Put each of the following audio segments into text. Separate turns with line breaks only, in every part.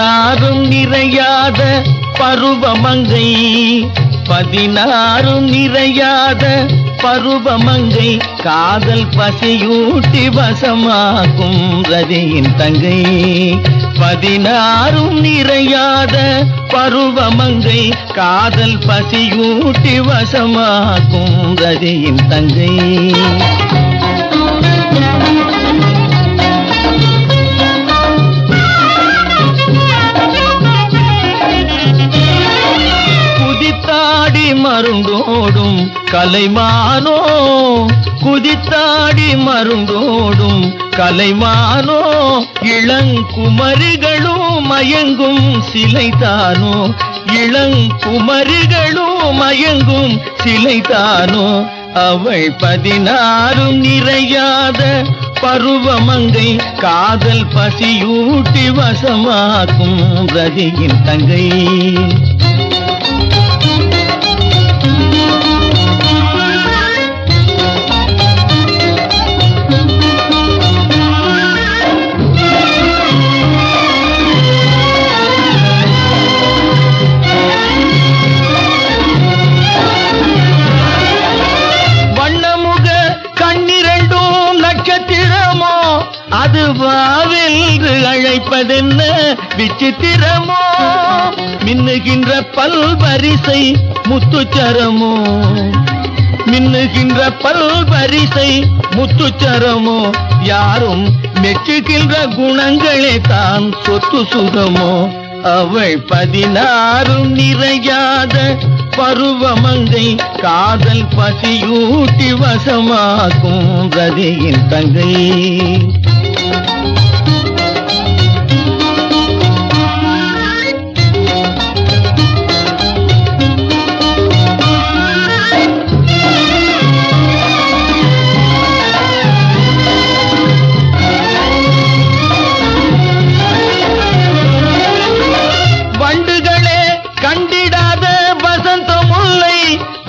16 நிறையாத பருவமங்கை 16 நிறையாத பருவமங்கை காதல் பசியூட்டி வசமாக்கும் ரதியின் தங்கை 16 நிறையாத பருவமங்கை காதல் பசியூட்டி வசமாக்கும் ரதியின் தங்கை குதித்தாடி மருந்தோடும் கலைமானோ குதித்தாடி மருந்தோடும் கலைமானோ இளங்குமரிகளும் மயங்கும் சிலைதானோ இளங்குமரிகளும் மயங்கும் சிலைதானோ அவள் 16 நிறையாத பருவமங்கை காதல் பசியூட்டி வசமாக்கும் ரதியின் தங்கை அது வாவென்று அழைப்பதென்ன விசித்திரமோ மின்னுகின்ற பல்வரிசை முத்துச்சரமோ மின்னுகின்ற பல்வரிசை முத்துச்சரமோ யாரும் மெச்சுகின்ற குணங்களே தான் சொத்து சுகமோ அவள் 16 நிறையாத பருவமங்கை காதல் பசியூட்டி வசமாக்கும் ரதியின் தங்கை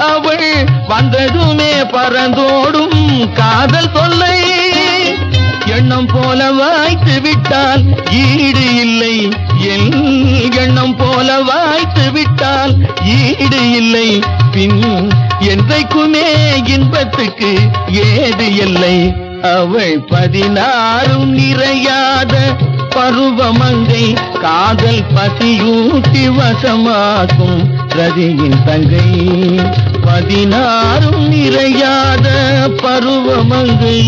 அவள் வந்ததுமே பறந்தோடும் காதல் தொல்லை எண்ணம் போல வாய்த்து விட்டால் ஈடு இல்லை எண்ணம் போல வாய்த்து விட்டால் ஈடு இல்லை பின் என்றைக்குமே இன்பத்துக்கு ஏது இல்லை அவள் 16 நிறையாத பருவமங்கை காதல் பசியூட்டி வசமாக்கும் ரதியின் தங்கை 16 நிறையாத பருவமங்கை